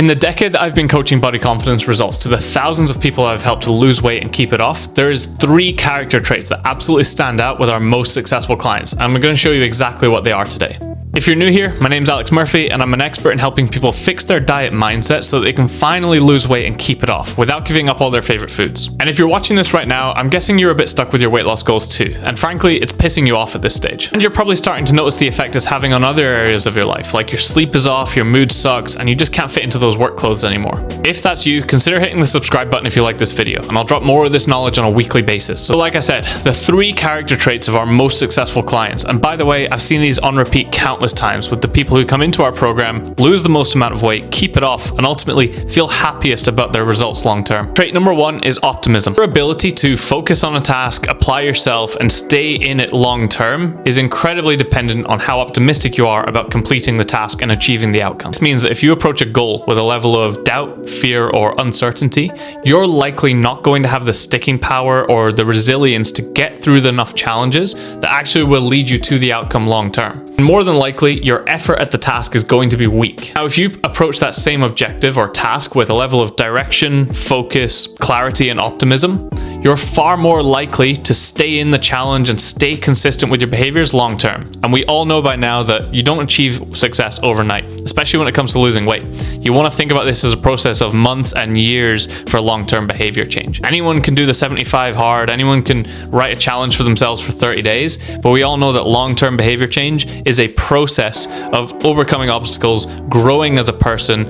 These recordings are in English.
In the decade that I've been coaching body confidence results to the thousands of people I've helped to lose weight and keep it off, there is 3 character traits that absolutely stand out with our most successful clients, and I'm going to show you exactly what they are today. If you're new here, my name's Alex Murphy, and I'm an expert in helping people fix their diet mindset so that they can finally lose weight and keep it off without giving up all their favorite foods. And if you're watching this right now, I'm guessing you're a bit stuck with your weight loss goals too, and frankly, it's pissing you off at this stage. And you're probably starting to notice the effect it's having on other areas of your life, like your sleep is off, your mood sucks, and you just can't fit into those work clothes anymore. If that's you, consider hitting the subscribe button if you like this video, and I'll drop more of this knowledge on a weekly basis. So like I said, the 3 character traits of our most successful clients, and by the way, I've seen these on repeat countless times with the people who come into our program, lose the most amount of weight, keep it off, and ultimately feel happiest about their results long term. Trait number 1 is optimism. Your ability to focus on a task, apply yourself, and stay in it long term is incredibly dependent on how optimistic you are about completing the task and achieving the outcome. This means that if you approach a goal with a level of doubt, fear, or uncertainty, you're likely not going to have the sticking power or the resilience to get through enough challenges that actually will lead you to the outcome long term. And more than likely, your effort at the task is going to be weak. Now, if you approach that same objective or task with a level of direction, focus, clarity, and optimism, you're far more likely to stay in the challenge and stay consistent with your behaviors long term. And we all know by now that you don't achieve success overnight, especially when it comes to losing weight. You want to think about this as a process of months and years for long-term behavior change. Anyone can do the 75 hard, anyone can write a challenge for themselves for 30 days, but we all know that long-term behavior change is a process of overcoming obstacles, growing as a person,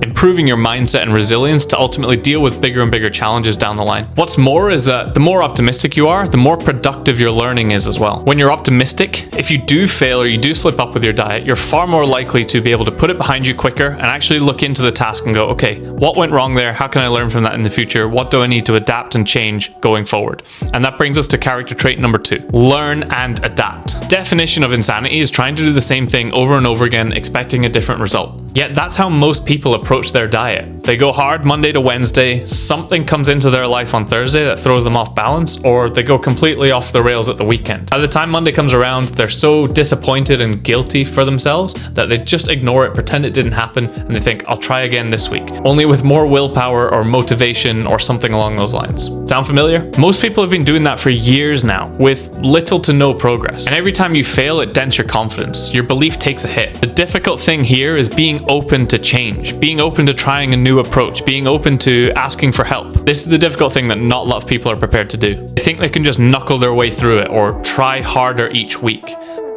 improving your mindset and resilience to ultimately deal with bigger and bigger challenges down the line. What's more is that the more optimistic you are, the more productive your learning is as well. When you're optimistic, if you do fail or you do slip up with your diet, you're far more likely to be able to put it behind you quicker and actually look into the task and go, okay, what went wrong there? How can I learn from that in the future? What do I need to adapt and change going forward? And that brings us to character trait number 2, learn and adapt. Definition of insanity is trying to do the same thing over and over again, expecting a different result. Yet that's how most people approach their diet. They go hard Monday to Wednesday, something comes into their life on Thursday that throws them off balance, or they go completely off the rails at the weekend. By the time Monday comes around, they're so disappointed and guilty for themselves that they just ignore it, pretend it didn't happen, and they think, I'll try again this week, only with more willpower or motivation or something along those lines. Sound familiar? Most people have been doing that for years now, with little to no progress. And every time you fail, it dents your confidence. Your belief takes a hit. The difficult thing here is being open to change, being open to trying a new approach, being open to asking for help. This is the difficult thing that not a lot of people are prepared to do. They think they can just knuckle their way through it or try harder each week.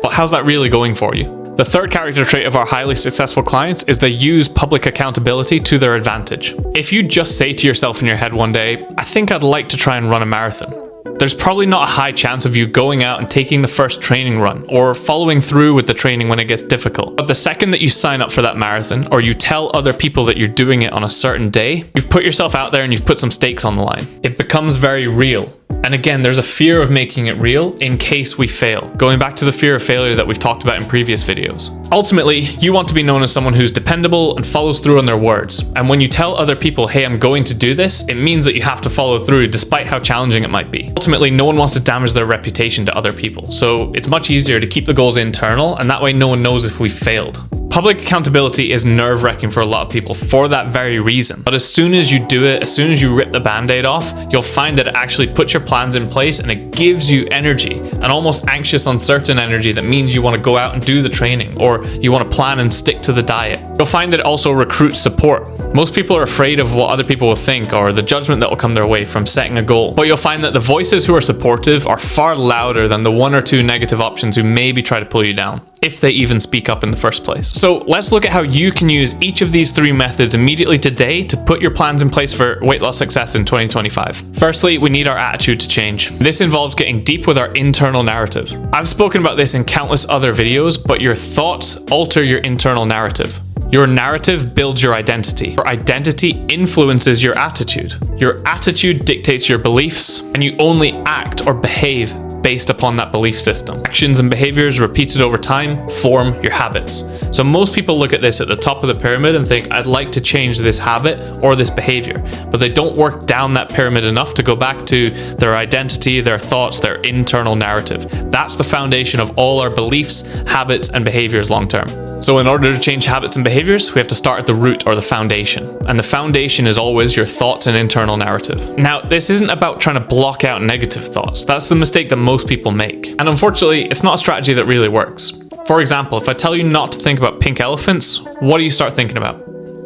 But how's that really going for you? The 3rd character trait of our highly successful clients is they use public accountability to their advantage. If you just say to yourself in your head one day, I think I'd like to try and run a marathon, there's probably not a high chance of you going out and taking the first training run or following through with the training when it gets difficult. But the second that you sign up for that marathon or you tell other people that you're doing it on a certain day, you've put yourself out there and you've put some stakes on the line. It becomes very real. And again, there's a fear of making it real in case we fail, going back to the fear of failure that we've talked about in previous videos. Ultimately, you want to be known as someone who's dependable and follows through on their words. And when you tell other people, hey, I'm going to do this, it means that you have to follow through despite how challenging it might be. Ultimately, no one wants to damage their reputation to other people. So it's much easier to keep the goals internal, and that way no one knows if we failed. Public accountability is nerve-wracking for a lot of people for that very reason. But as soon as you do it, as soon as you rip the band-aid off, you'll find that it actually puts your plans in place and it gives you energy, an almost anxious, uncertain energy that means you want to go out and do the training or you want to plan and stick to the diet. You'll find that it also recruits support. Most people are afraid of what other people will think or the judgment that will come their way from setting a goal. But you'll find that the voices who are supportive are far louder than the 1 or 2 negative options who maybe try to pull you down, if they even speak up in the first place. So let's look at how you can use each of these 3 methods immediately today to put your plans in place for weight loss success in 2025. Firstly, we need our attitude to change. This involves getting deep with our internal narrative. I've spoken about this in countless other videos, but your thoughts alter your internal narrative. Your narrative builds your identity. Your identity influences your attitude. Your attitude dictates your beliefs, and you only act or behave based upon that belief system. Actions and behaviors repeated over time form your habits. So most people look at this at the top of the pyramid and think, I'd like to change this habit or this behavior, but they don't work down that pyramid enough to go back to their identity, their thoughts, their internal narrative. That's the foundation of all our beliefs, habits, and behaviors long term. So in order to change habits and behaviors, we have to start at the root or the foundation. And the foundation is always your thoughts and internal narrative. Now, this isn't about trying to block out negative thoughts. That's the mistake that most people make. And unfortunately, it's not a strategy that really works. For example, if I tell you not to think about pink elephants, what do you start thinking about?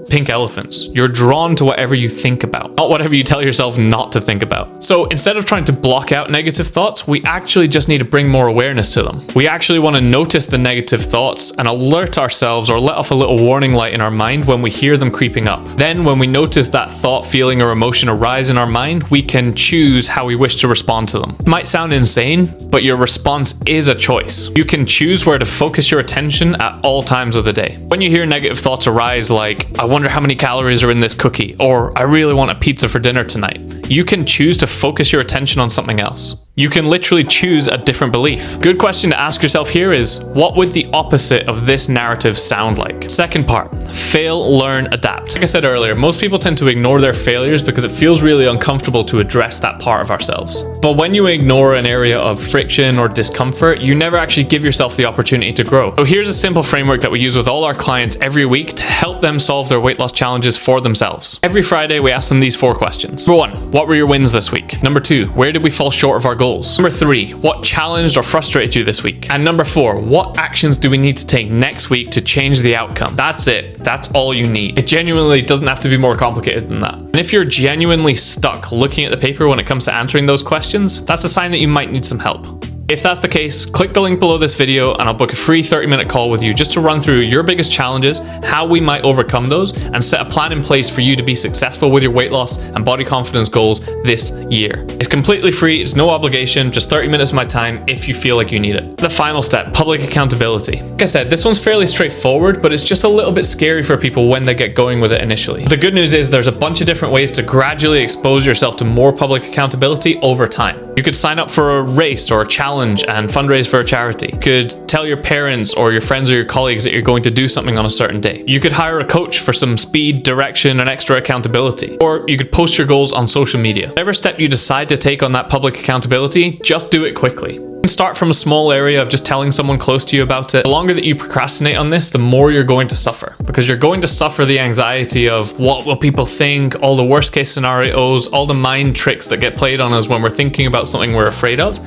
Pink elephants. You're drawn to whatever you think about, not whatever you tell yourself not to think about. So instead of trying to block out negative thoughts, we actually just need to bring more awareness to them. We actually want to notice the negative thoughts and alert ourselves or let off a little warning light in our mind when we hear them creeping up. Then when we notice that thought, feeling, or emotion arise in our mind, we can choose how we wish to respond to them. It might sound insane, but your response is a choice. You can choose where to focus your attention at all times of the day. When you hear negative thoughts arise like, I wonder how many calories are in this cookie, or I really want a pizza for dinner tonight, you can choose to focus your attention on something else. You can literally choose a different belief. Good question to ask yourself here is, what would the opposite of this narrative sound like? Second part, fail, learn, adapt. Like I said earlier, most people tend to ignore their failures because it feels really uncomfortable to address that part of ourselves. But when you ignore an area of friction or discomfort, you never actually give yourself the opportunity to grow. So here's a simple framework that we use with all our clients every week to help them solve their weight loss challenges for themselves. Every Friday, we ask them these 4 questions. Number 1, what were your wins this week? Number 2, where did we fall short of our goals? Number 3, what challenged or frustrated you this week? And number 4, what actions do we need to take next week to change the outcome? That's it. That's all you need. It genuinely doesn't have to be more complicated than that. And if you're genuinely stuck looking at the paper when it comes to answering those questions, that's a sign that you might need some help. If that's the case, click the link below this video and I'll book a free 30-minute call with you just to run through your biggest challenges, how we might overcome those, and set a plan in place for you to be successful with your weight loss and body confidence goals this year. It's completely free, it's no obligation, just 30 minutes of my time if you feel like you need it. The final step, public accountability. Like I said, this one's fairly straightforward, but it's just a little bit scary for people when they get going with it initially. The good news is there's a bunch of different ways to gradually expose yourself to more public accountability over time. You could sign up for a race or a challenge and fundraise for a charity. You could tell your parents or your friends or your colleagues that you're going to do something on a certain day. You could hire a coach for some speed, direction, and extra accountability. Or you could post your goals on social media. Whatever step you decide to take on that public accountability, just do it quickly. Start from a small area of just telling someone close to you about it. The longer that you procrastinate on this, the more you're going to suffer, because you're going to suffer the anxiety of what will people think, all the worst case scenarios, all the mind tricks that get played on us when we're thinking about something we're afraid of.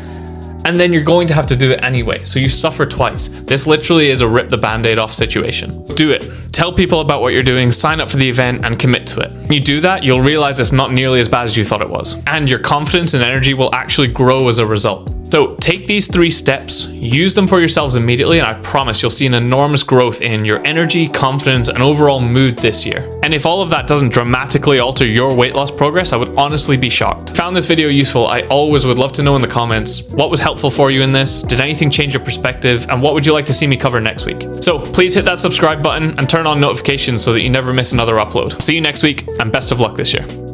And then you're going to have to do it anyway, so you suffer twice. This literally is a rip the band-aid off situation. Do it. Tell people about what you're doing, sign up for the event, and commit to it. When you do that, you'll realize it's not nearly as bad as you thought it was. And your confidence and energy will actually grow as a result. So take these 3 steps, use them for yourselves immediately, and I promise you'll see an enormous growth in your energy, confidence, and overall mood this year. And if all of that doesn't dramatically alter your weight loss progress, I would honestly be shocked. Found this video useful? I always would love to know in the comments what was helpful for you in this, did anything change your perspective, and what would you like to see me cover next week? So please hit that subscribe button and turn on notifications so that you never miss another upload. See you next week, and best of luck this year.